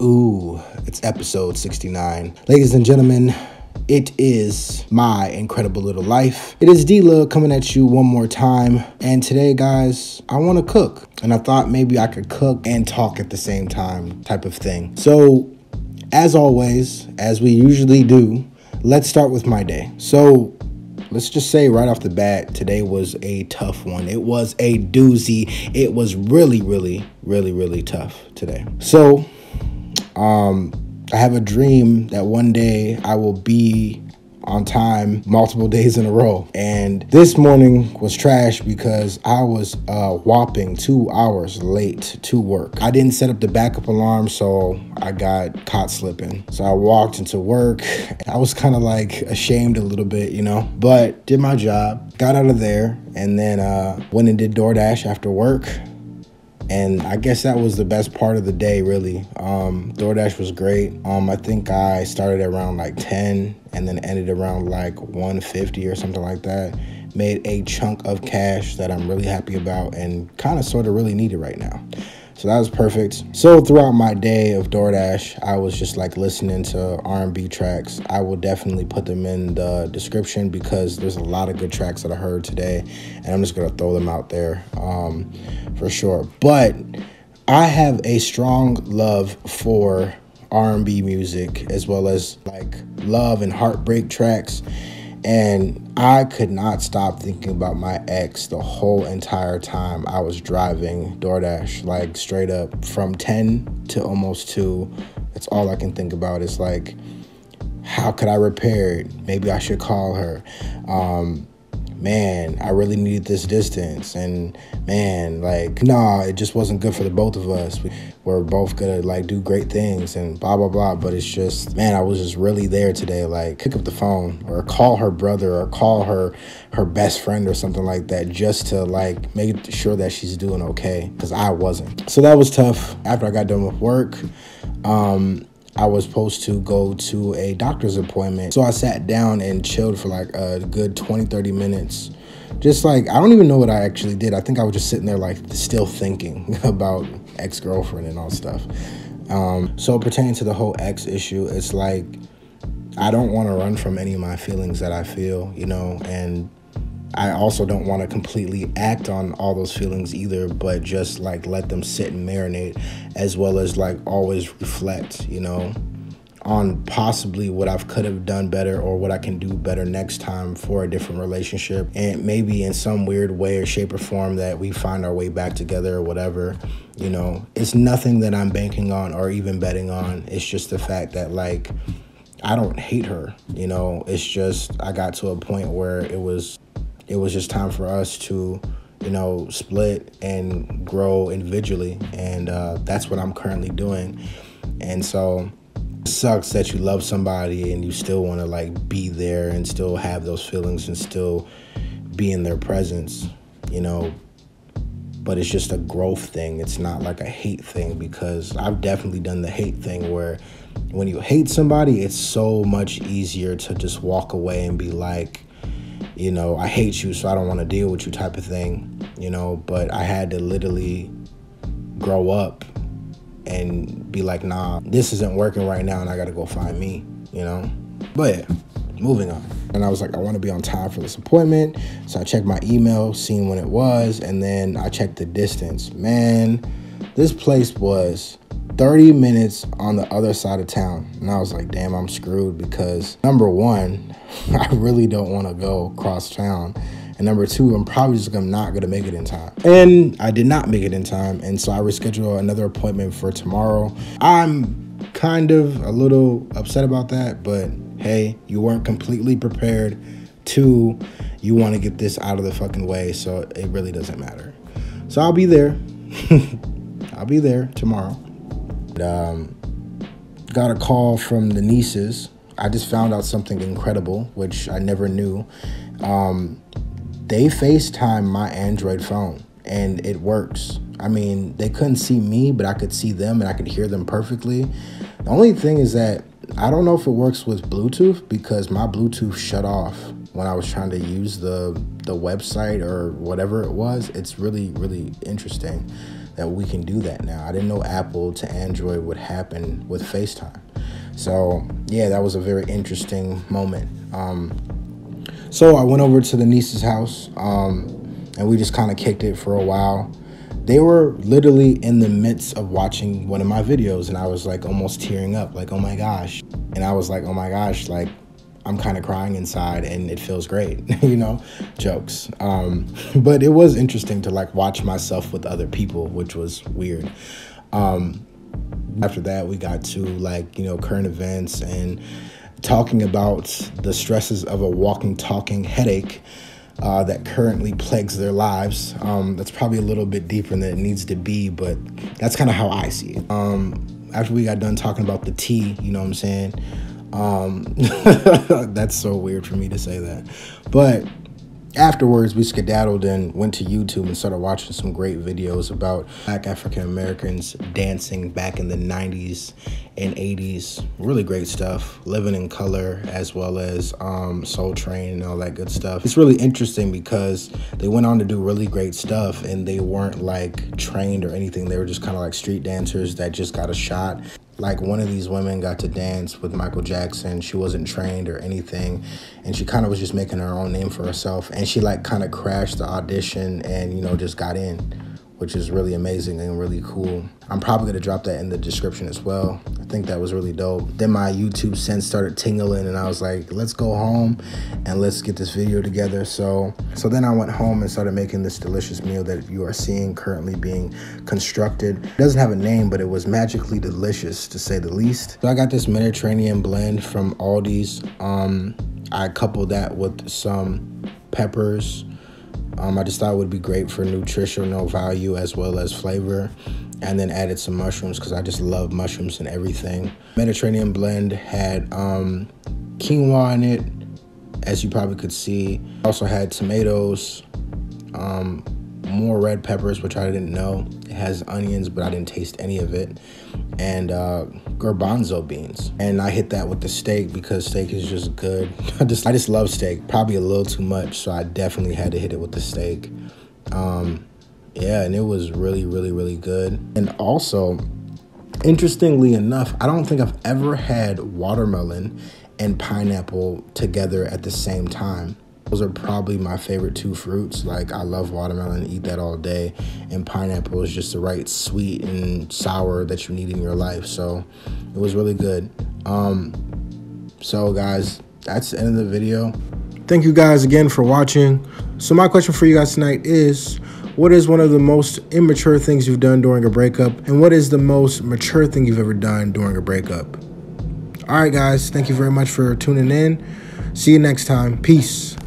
Ooh, it's episode 69. Ladies and gentlemen, it is my incredible little life. It is D-Lil coming at you one more time. And today, guys, I want to cook. And I thought maybe I could cook and talk at the same time type of thing. So, as always, as we usually do, let's start with my day. So, let's just say right off the bat, today was a tough one. It was a doozy. It was really tough today. So, I have a dream that one day I will be on time multiple days in a row. And this morning was trash because I was whopping 2 hours late to work. I didn't set up the backup alarm, so I got caught slipping. So I walked into work. I was kind of like ashamed a little bit, you know, but did my job, got out of there, and then went and did DoorDash after work. And I guess that was the best part of the day, really. DoorDash was great. I think I started around like 10 and then ended around like 150 or something like that. Made a chunk of cash that I'm really happy about and kind of sort of really needed right now. So that was perfect. So throughout my day of DoorDash, I was just like listening to R&B tracks. I will definitely put them in the description because there's a lot of good tracks that I heard today, and I'm just gonna throw them out there for sure. But I have a strong love for R&B music as well as like love and heartbreak tracks. And I could not stop thinking about my ex the whole entire time I was driving DoorDash, like straight up from 10 to almost 2. That's all I can think about is like, how could I repair it? Maybe I should call her. Man, I really needed this distance. And man, like, nah, it just wasn't good for the both of us. We're both gonna like do great things and blah, blah, blah. But it's just, man, I was just really there today. Like, pick up the phone or call her brother or call her best friend or something like that just to like make sure that she's doing okay, because I wasn't. So that was tough. After I got done with work, I was supposed to go to a doctor's appointment. So I sat down and chilled for like a good 20-30 minutes. Just like, I don't even know what I actually did. I think I was just sitting there like still thinking about ex-girlfriend and all stuff. So pertaining to the whole ex issue, it's like, I don't want to run from any of my feelings that I feel, you know, and I also don't want to completely act on all those feelings either, but just like let them sit and marinate, as well as like always reflect, you know, on possibly what I could have done better or what I can do better next time for a different relationship. And maybe in some weird way or shape or form that we find our way back together or whatever, you know. It's nothing that I'm banking on or even betting on. It's just the fact that like, I don't hate her, you know. It's just, I got to a point where it was just time for us to, you know, split and grow individually. And that's what I'm currently doing. And so it sucks that you love somebody and you still want to like be there and still have those feelings and still be in their presence, you know. But it's just a growth thing. It's not like a hate thing, because I've definitely done the hate thing where when you hate somebody, it's so much easier to just walk away and be like, you know, I hate you, so I don't want to deal with you type of thing, you know. But I had to literally grow up and be like, nah, this isn't working right now and I got to go find me, you know. But yeah, moving on. And I was like, I want to be on time for this appointment. So I checked my email, seeing when it was, and then I checked the distance. Man, this place was 30 minutes on the other side of town. And I was like, damn, I'm screwed, because number one, I really don't want to go across town. And number two, I'm probably just not going to make it in time. And I did not make it in time. And so I rescheduled another appointment for tomorrow. I'm kind of a little upset about that, but hey, you weren't completely prepared. Two, you want to get this out of the fucking way, so it really doesn't matter. So I'll be there. I'll be there tomorrow. Got a call from the nieces. I just found out something incredible, which I never knew. They FaceTime my Android phone, and it works. I mean, they couldn't see me, but I could see them, and I could hear them perfectly. The only thing is that I don't know if it works with Bluetooth, because my Bluetooth shut off when I was trying to use the website or whatever it was. It's really, really interesting that we can do that now. I didn't know Apple to Android would happen with FaceTime. So yeah, that was a very interesting moment. So I went over to the niece's house, and we just kind of kicked it for a while. They were literally in the midst of watching one of my videos, and I was like almost tearing up, like, oh my gosh. And I was like, oh my gosh, like, I'm kind of crying inside and it feels great, you know, jokes. But it was interesting to like watch myself with other people, which was weird. After that, we got to like, you know, current events and talking about the stresses of a walking, talking headache that currently plagues their lives. That's probably a little bit deeper than it needs to be, but that's kind of how I see it. After we got done talking about the tea, you know what I'm saying? That's so weird for me to say that. But afterwards, we skedaddled and went to YouTube and started watching some great videos about Black African Americans dancing back in the 90s and 80s. Really great stuff. Living in Color, as well as Soul Train and all that good stuff. It's really interesting because they went on to do really great stuff, and they weren't like trained or anything. They were just kind of like street dancers that just got a shot. Like one of these women got to dance with Michael Jackson. She wasn't trained or anything, and she kind of was just making her own name for herself. And she like kind of crashed the audition and, you know, just got in, which is really amazing and really cool. I'm probably gonna drop that in the description as well. I think that was really dope. Then my YouTube sense started tingling, and I was like, let's go home and let's get this video together. So then I went home and started making this delicious meal that you are seeing currently being constructed. It doesn't have a name, but it was magically delicious, to say the least. So I got this Mediterranean blend from Aldi's. I coupled that with some peppers. I just thought it would be great for nutritional value as well as flavor, and then added some mushrooms because I just love mushrooms and everything. Mediterranean blend had quinoa in it, as you probably could see. Also had tomatoes, more red peppers, which I didn't know. It has onions, but I didn't taste any of it, and garbanzo beans. And I hit that with the steak because steak is just good. I just love steak, probably a little too much, so I definitely had to hit it with the steak. Yeah, and it was really, really, really good. And also, interestingly enough, I don't think I've ever had watermelon and pineapple together at the same time. Those are probably my favorite two fruits. Like, I love watermelon, eat that all day, and pineapple is just the right sweet and sour that you need in your life. So it was really good. So guys, that's the end of the video. Thank you guys again for watching. So my question for you guys tonight is, what is one of the most immature things you've done during a breakup? And what is the most mature thing you've ever done during a breakup? All right, guys, thank you very much for tuning in. See you next time. Peace.